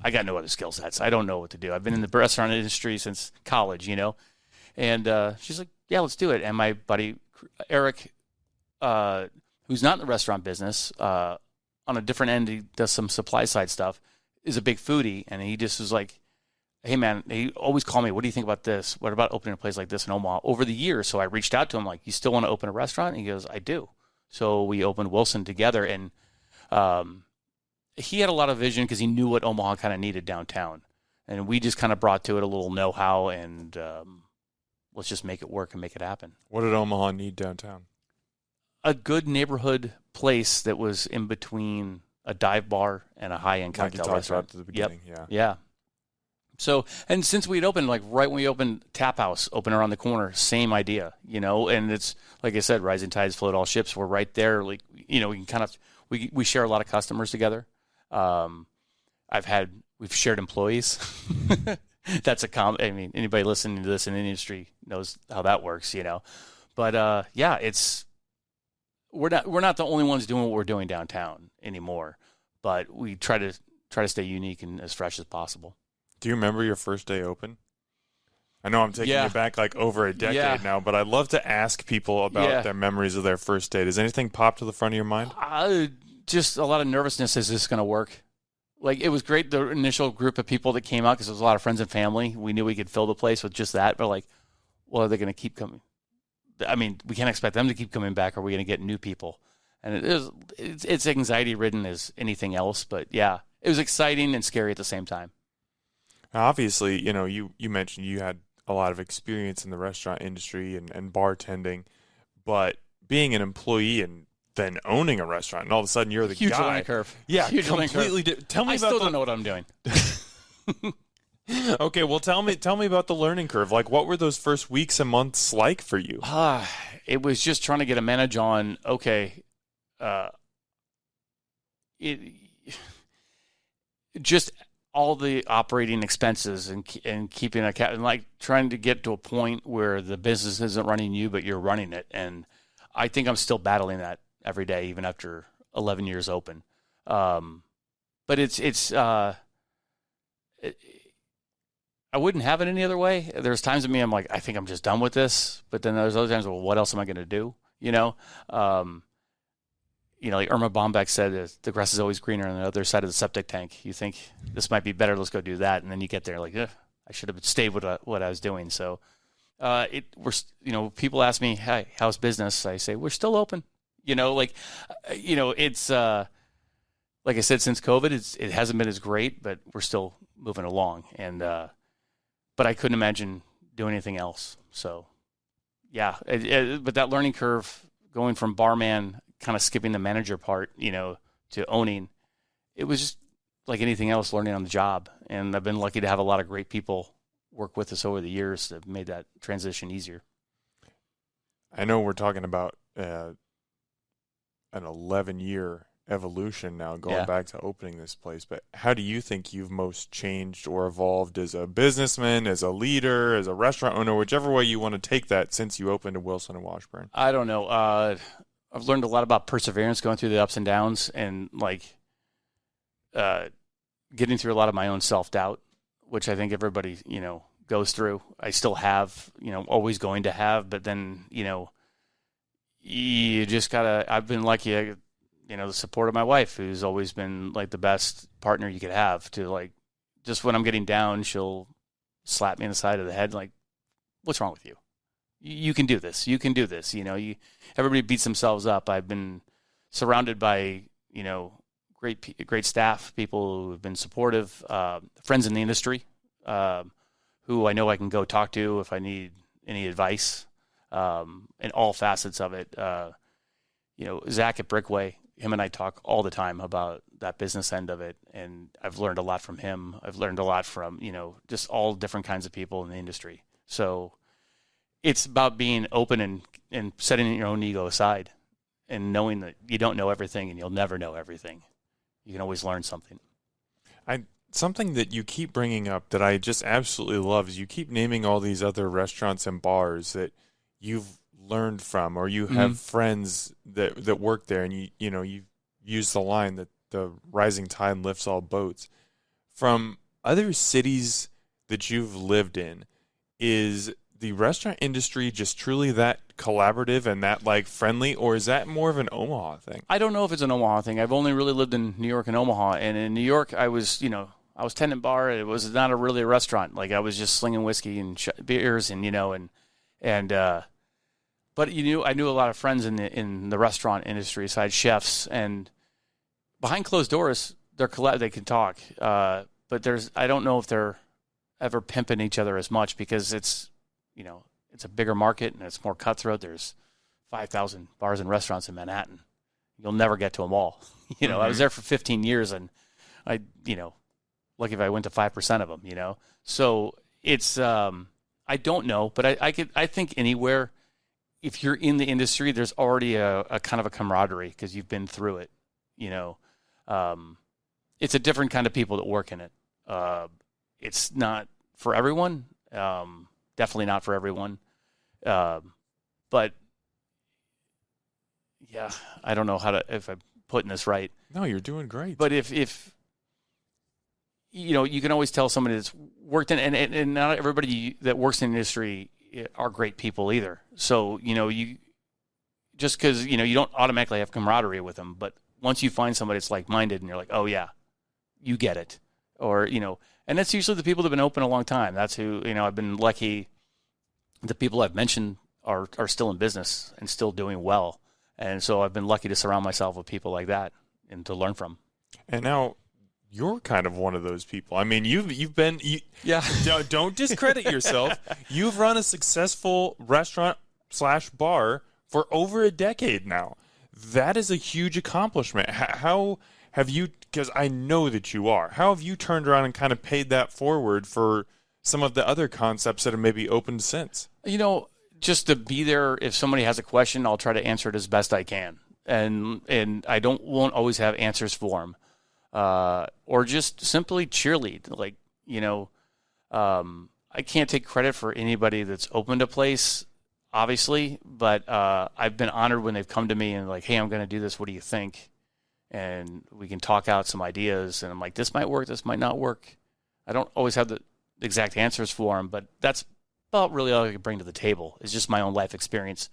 I got no other skill sets. I don't know what to do. I've been in the restaurant industry since college, And she's like, yeah, let's do it. And my buddy, Eric, who's not in the restaurant business, on a different end, he does some supply side stuff, is a big foodie, and he just was like, hey, man, he always called me, what do you think about this? What about opening a place like this in Omaha? Over the years, so I reached out to him, you still want to open a restaurant? And he goes, I do. So we opened Wilson together, and he had a lot of vision because he knew what Omaha kind of needed downtown. And we just kind of brought to it a little know-how, and let's just make it work and make it happen. What did Omaha need downtown? A good neighborhood place that was in between a dive bar and a high-end cocktail restaurant. At the beginning, Yeah. So, and since we'd opened, right when we opened Tap House, open around the corner, same idea, and it's, like I said, rising tides float all ships. We're right there. We can kind of, we share a lot of customers together. We've shared employees. That's anybody listening to this in the industry knows how that works, but, we're not the only ones doing what we're doing downtown anymore, but we try to stay unique and as fresh as possible. Do you remember your first day open? I know I'm taking you back over a decade now, but I'd love to ask people about their memories of their first day. Does anything pop to the front of your mind? Just a lot of nervousness. Is this going to work? It was great, the initial group of people that came out, because there was a lot of friends and family. We knew we could fill the place with just that, but well, are they going to keep coming? We can't expect them to keep coming back. Are we going to get new people? And it's anxiety-ridden as anything else, but yeah, it was exciting and scary at the same time. Obviously, you mentioned you had a lot of experience in the restaurant industry and bartending, but being an employee and then owning a restaurant, and all of a sudden you're the huge guy. Learning curve. Yeah, huge completely. Tell me I about. still don't know what I'm doing. Okay, well, tell me about the learning curve. What were those first weeks and months like for you? It was just trying to get a manage on. Okay, just all the operating expenses and keeping and trying to get to a point where the business isn't running you, but you're running it. And I think I'm still battling that every day, even after 11 years open. But I wouldn't have it any other way. There's times in me I'm like, I think I'm just done with this. But then there's other times, well, what else am I going to do? Like Irma Bombeck said, the grass is always greener on the other side of the septic tank. You think this might be better, let's go do that. And then you get there I should have stayed with what I was doing. So People ask me, "Hey, how's business?" I say, "We're still open." It's like I said, since COVID, it hasn't been as great, but we're still moving along. And but I couldn't imagine doing anything else. So, yeah. But that learning curve, going from barman, kind of skipping the manager part, to owning, it was just like anything else, learning on the job. And I've been lucky to have a lot of great people work with us over the years that have made that transition easier. I know we're talking about an 11-year evolution now, going back to opening this place, but how do you think you've most changed or evolved as a businessman, as a leader, as a restaurant owner, whichever way you want to take that, since you opened a Wilson and Washburn? I don't know. I've learned a lot about perseverance, going through the ups and downs, and getting through a lot of my own self-doubt, which I think everybody, goes through. I still have, always going to have, but then, you just gotta, I've been lucky, the support of my wife, who's always been like the best partner you could have, to just when I'm getting down, she'll slap me in the side of the head, like, what's wrong with you? You can do this. You can do this. Everybody beats themselves up. I've been surrounded by, great staff, people who have been supportive, friends in the industry, who I know I can go talk to if I need any advice, in all facets of it. Zach at Brickway, him and I talk all the time about that business end of it, and I've learned a lot from him. I've learned a lot from, just all different kinds of people in the industry. So it's about being open and setting your own ego aside and knowing that you don't know everything and you'll never know everything. You can always learn something. Something that you keep bringing up that I just absolutely love is you keep naming all these other restaurants and bars that you've learned from, or you have friends that work there, and you use the line that the rising tide lifts all boats. From other cities that you've lived in, is the restaurant industry just truly that collaborative and that friendly, or is that more of an Omaha thing? I don't know if it's an Omaha thing. I've only really lived in New York and Omaha, and in New York I was tenant bar. It was not really a restaurant. I was just slinging whiskey and beers, and but I knew a lot of friends in the restaurant industry, aside chefs, and behind closed doors they can talk. But I don't know if they're ever pimping each other as much, because it's a bigger market and it's more cutthroat. There's 5,000 bars and restaurants in Manhattan. You'll never get to them all. I was there for 15 years, and I lucky if I went to 5% of them. So it's I don't know, but I think anywhere, if you're in the industry, there's already a kind of a camaraderie because you've been through it. It's a different kind of people that work in it. It's not for everyone. Definitely not for everyone. But yeah, I don't know if I'm putting this right. No, you're doing great. But if you can always tell somebody that's worked in, and not everybody that works in the industry are great people either. So, you just because, you don't automatically have camaraderie with them, but once you find somebody that's like-minded and you're like, oh yeah, you get it. Or, and that's usually the people that have been open a long time. That's who, I've been lucky. The people I've mentioned are still in business and still doing well. And so I've been lucky to surround myself with people like that and to learn from. And now you're kind of one of those people. I mean, you've been, don't discredit yourself. You've run a successful restaurant/bar for over a decade now. That is a huge accomplishment. How have you, because I know that you are, how have you turned around and kind of paid that forward for some of the other concepts that have maybe opened since? Just to be there. If somebody has a question, I'll try to answer it as best I can. And I won't always have answers for them. Or just simply cheerlead. I can't take credit for anybody that's opened a place, obviously, but I've been honored when they've come to me and hey, I'm going to do this. What do you think? And we can talk out some ideas. And I'm like, this might work. This might not work. I don't always have the exact answers for them, but that's about really all I can bring to the table. Is just my own life experience,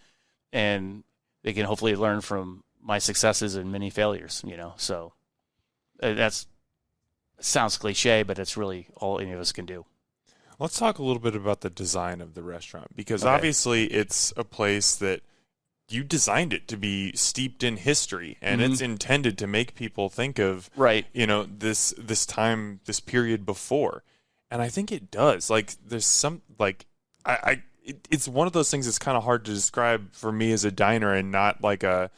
and they can hopefully learn from my successes and many failures. So that sounds cliche, but it's really all any of us can do. Let's talk a little bit about the design of the restaurant, because Okay. obviously it's a place that you designed it to be steeped in history, and it's intended to make people think of, Right. this time, this period before. And I think it does. Like, there's some, like, it's one of those things that's kind of hard to describe for me as a diner and not like an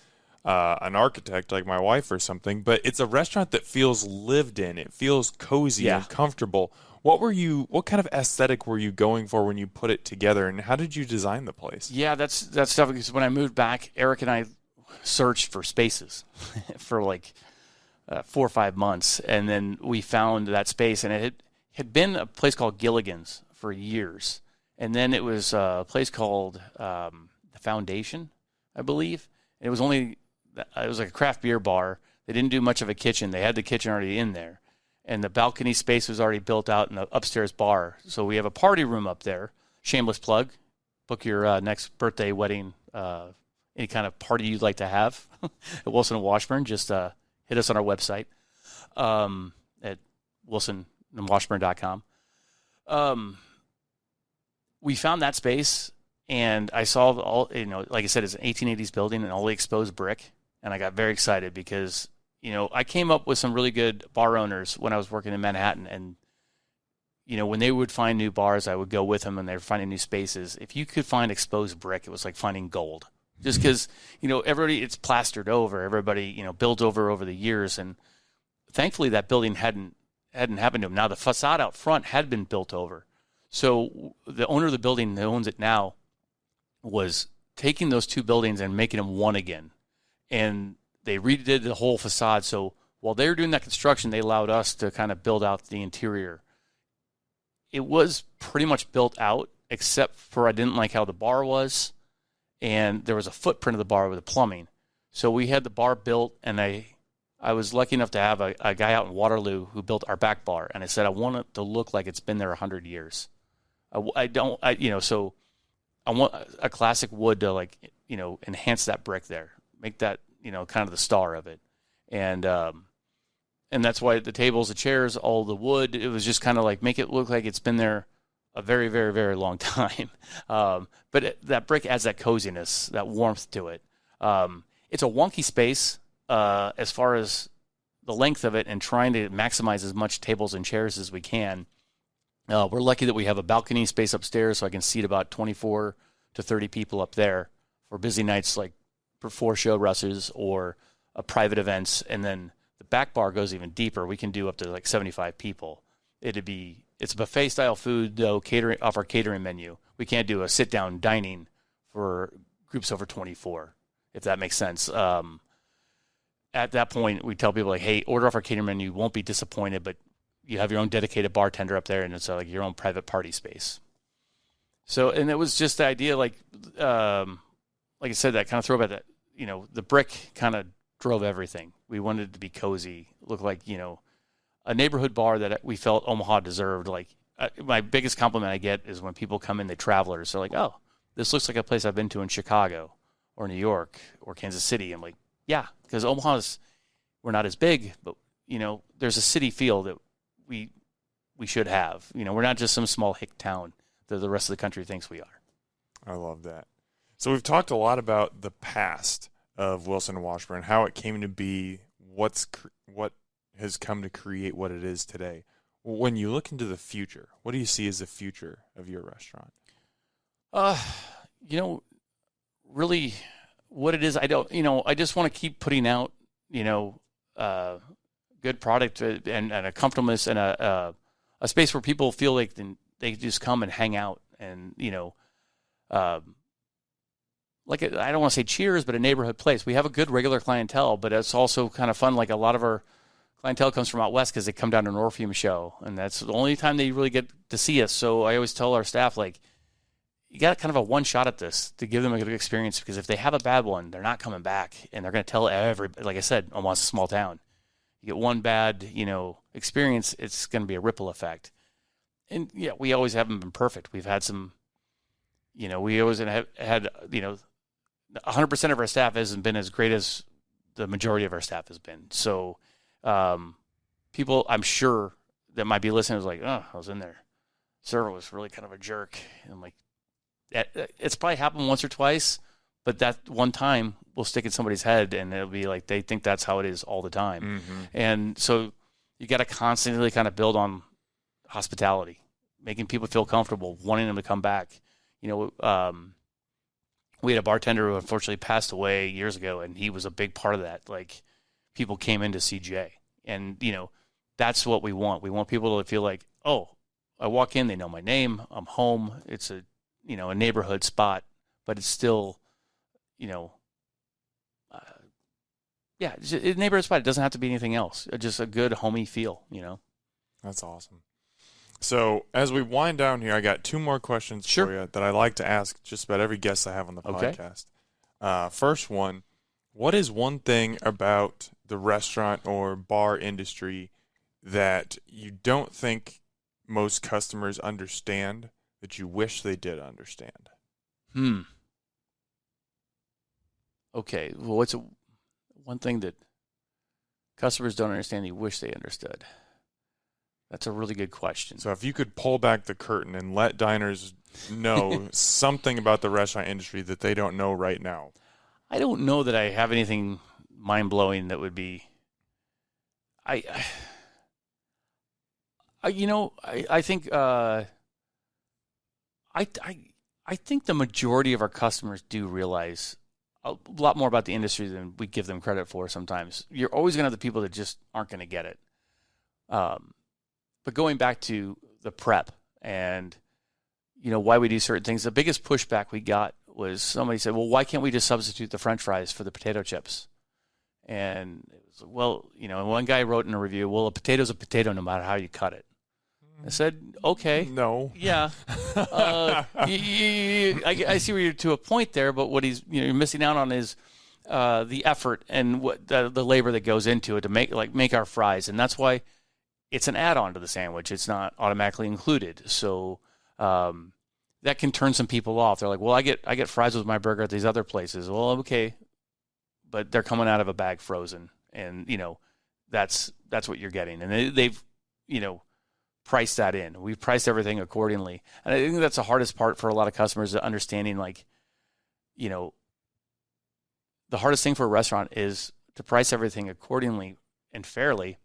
architect like my wife or something, but it's a restaurant that feels lived in. It feels cozy and comfortable. What kind of aesthetic were you going for when you put it together, and how did you design the place? Yeah, that's tough, because when I moved back, Eric and I searched for spaces for like 4 or 5 months, and then we found that space, and it had been a place called Gilligan's for years, and then it was a place called the Foundation, I believe. And it was like a craft beer bar. They didn't do much of a kitchen. They had the kitchen already in there, and the balcony space was already built out in the upstairs bar. So we have a party room up there. Shameless plug. Book your next birthday, wedding, any kind of party you'd like to have at Wilson Washburn. Just hit us on our website at wilsonwashburn.com. We found that space, and I saw all, like I said, it's an 1880s building and all the exposed brick. And I got very excited because, I came up with some really good bar owners when I was working in Manhattan. And, when they would find new bars, I would go with them, and they were finding new spaces. If you could find exposed brick, it was like finding gold. Just because, everybody, it's plastered over. Everybody, built over the years. And thankfully that building hadn't happened to them. Now the facade out front had been built over. So the owner of the building that owns it now was taking those two buildings and making them one again. And they redid the whole facade. So while they were doing that construction, they allowed us to kind of build out the interior. It was pretty much built out, except for I didn't like how the bar was. And there was a footprint of the bar with the plumbing. So we had the bar built, and I was lucky enough to have a guy out in Waterloo who built our back bar. And I said, I want it to look like it's been there 100 years. So I want a classic wood to enhance that brick there, make that, kind of the star of it. And that's why the tables, the chairs, all the wood, it was just kind of like make it look like it's been there a very, very, very long time. But that brick adds that coziness, that warmth to it. It's a wonky space as far as the length of it, and trying to maximize as much tables and chairs as we can. We're lucky that we have a balcony space upstairs, so I can seat about 24 to 30 people up there for busy nights, like for show rushes or private events. And then the back bar goes even deeper. We can do up to like 75 people. It's buffet style food, though, off our catering menu. We can't do a sit down dining for groups over 24, if that makes sense. At that point, we tell people, like, hey, order off our catering menu. You won't be disappointed, but you have your own dedicated bartender up there, and it's like your own private party space. So, and it was just the idea, like I said, that kind of throwback, that, the brick kind of drove everything. We wanted it to be cozy, look like, a neighborhood bar that we felt Omaha deserved. Like, my biggest compliment I get is when people come in, the travelers, they're like, oh, this looks like a place I've been to in Chicago or New York or Kansas City. I'm like, yeah, because we're not as big, but, there's a city feel that we should have. We're not just some small hick town that the rest of the country thinks we are. I love that. So we've talked a lot about the past of Wilson Washburn, how it came to be, what has come to create what it is today. When you look into the future, what do you see as the future of your restaurant? Really what it is, I don't, I just want to keep putting out, good product and a comfortableness and a space where people feel like they just come and hang out and, like I don't want to say Cheers, but a neighborhood place. We have a good regular clientele, but it's also kind of fun. Like a lot of our clientele comes from out west because they come down to an Orpheum show, and that's the only time they really get to see us. So I always tell our staff, like, you got kind of a one shot at this to give them a good experience, because if they have a bad one, they're not coming back, and they're going to tell everybody. Like I said, Omaha's a small town. You get one bad, experience, it's going to be a ripple effect. And yeah, we always haven't been perfect. We've had some, we always had 100% of our staff hasn't been as great as the majority of our staff has been. So people, I'm sure, that might be listening is like, oh, I was in there server was really kind of a jerk. And I'm like, it's probably happened once or twice, but that one time will stick in somebody's head, and it'll be like they think that's how it is all the time. Mm-hmm. And so you got to constantly kind of build on hospitality, making people feel comfortable, wanting them to come back. We had a bartender who unfortunately passed away years ago, and he was a big part of that. Like, people came in to see Jay, and that's what we want. We want people to feel like, oh, I walk in, they know my name, I'm home. It's a neighborhood spot, but it's still, it's a neighborhood spot. It doesn't have to be anything else. Just a good homey feel, That's awesome. So as we wind down here, I got 2 more questions for you that I like to ask just about every guest I have on the podcast. First one, what is one thing about the restaurant or bar industry that you don't think most customers understand that you wish they did understand? Okay. Well, what's one thing that customers don't understand you wish they understood? That's a really good question. So if you could pull back the curtain and let diners know something about the restaurant industry that they don't know right now. I don't know that I have anything mind-blowing that would be... I think I think the majority of our customers do realize a lot more about the industry than we give them credit for sometimes. You're always going to have the people that just aren't going to get it. But going back to the prep and, why we do certain things, the biggest pushback we got was somebody said, well, why can't we just substitute the French fries for the potato chips? And it was, well, and one guy wrote in a review, well, a potato's a potato no matter how you cut it. I said, okay. No. Yeah. I see where you're to a point there, but what you're missing out on is the effort and what the labor that goes into it to make our fries. And that's why it's an add-on to the sandwich. It's not automatically included. So that can turn some people off. They're like, well, I get fries with my burger at these other places. Well, okay. But they're coming out of a bag frozen. And, that's what you're getting. And they've priced that in. We've priced everything accordingly. And I think that's the hardest part for a lot of customers, understanding, the hardest thing for a restaurant is to price everything accordingly and fairly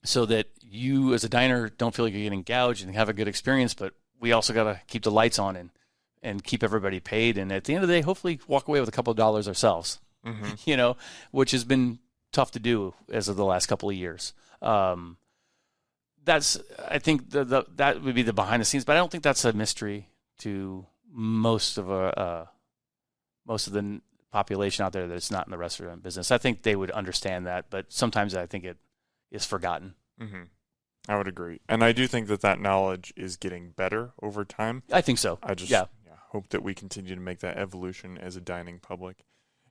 so that you as a diner don't feel like you're getting gouged and have a good experience, but we also got to keep the lights on and keep everybody paid. And at the end of the day, hopefully walk away with a couple of dollars ourselves, which has been tough to do as of the last couple of years. I think that would be the behind the scenes, but I don't think that's a mystery to most of the population out there that's not in the restaurant business. I think they would understand that, but sometimes I think it is forgotten. Mm-hmm. I would agree. And I do think that knowledge is getting better over time. I think so. I just hope that we continue to make that evolution as a dining public.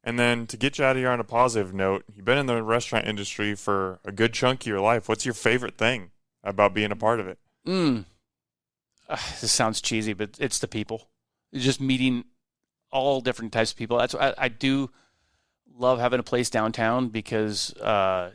And then to get you out of here on a positive note, you've been in the restaurant industry for a good chunk of your life. What's your favorite thing about being a part of it? This sounds cheesy, but it's the people. It's just meeting all different types of people. That's I do love having a place downtown because I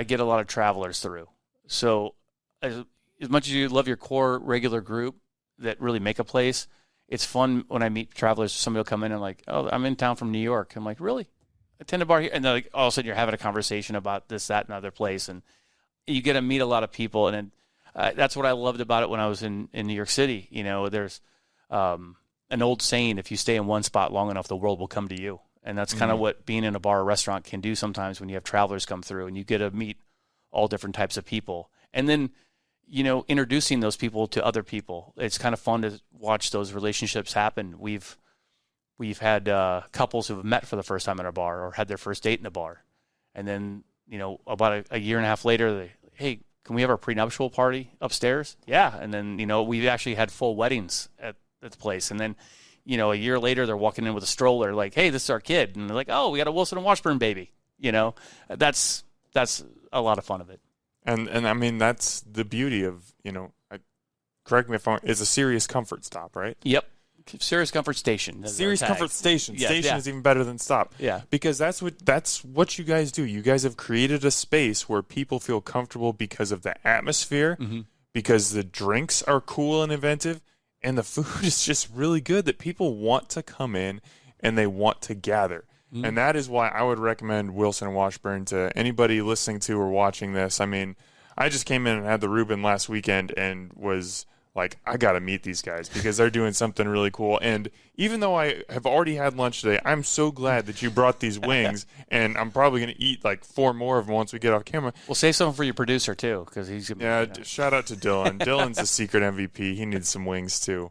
get a lot of travelers through. So as much as you love your core regular group that really make a place, it's fun when I meet travelers. Somebody will come in and like, oh, I'm in town from New York. I'm like, really? Attend a bar here? And then all of a sudden you're having a conversation about this, that, and other place. And you get to meet a lot of people. And that's what I loved about it when I was in New York City. There's an old saying, if you stay in one spot long enough, the world will come to you. And that's kind of what being in a bar or restaurant can do sometimes when you have travelers come through and you get to meet all different types of people. And then, introducing those people to other people. It's kind of fun to watch those relationships happen. We've had couples who have met for the first time in a bar or had their first date in a bar. And then, about a year and a half later, hey, can we have our prenuptial party upstairs? Yeah. And then, we've actually had full weddings at the place. And then, a year later, they're walking in with a stroller like, hey, this is our kid. And they're like, oh, we got a Wilson Washburn baby. That's a lot of fun of it. And I mean, that's the beauty of, correct me if I'm wrong, it's a serious comfort stop, right? Yep. Serious comfort station. Serious comfort station. Yeah, station is even better than stop. Yeah. Because that's what you guys do. You guys have created a space where people feel comfortable because of the atmosphere, because the drinks are cool and inventive, and the food is just really good that people want to come in and they want to gather. And that is why I would recommend Wilson Washburn to anybody listening to or watching this. I mean, I just came in and had the Reuben last weekend and was like, I got to meet these guys because they're doing something really cool. And even though I have already had lunch today, I'm so glad that you brought these wings, and I'm probably going to eat like 4 more of them once we get off camera. We'll save some for your producer, too, because he's going to be, shout out to Dylan. Dylan's the secret MVP. He needs some wings, too.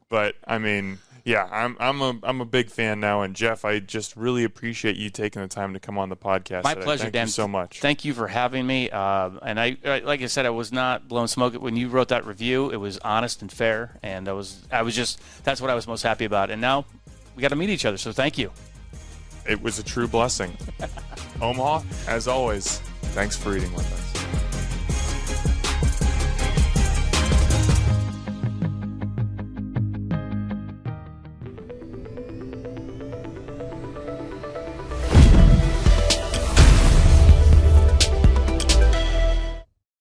But, I mean, yeah, I'm a big fan now. And, Jeff, I just really appreciate you taking the time to come on the podcast My today. pleasure, Thank Dan. you so much. Thank you for having me. And I like I said, I was not blowing smoke. When you wrote that review, it was honest and fair. And that's what I was most happy about. And now we got to meet each other. So thank you. It was a true blessing. Omaha, as always, thanks for eating with us.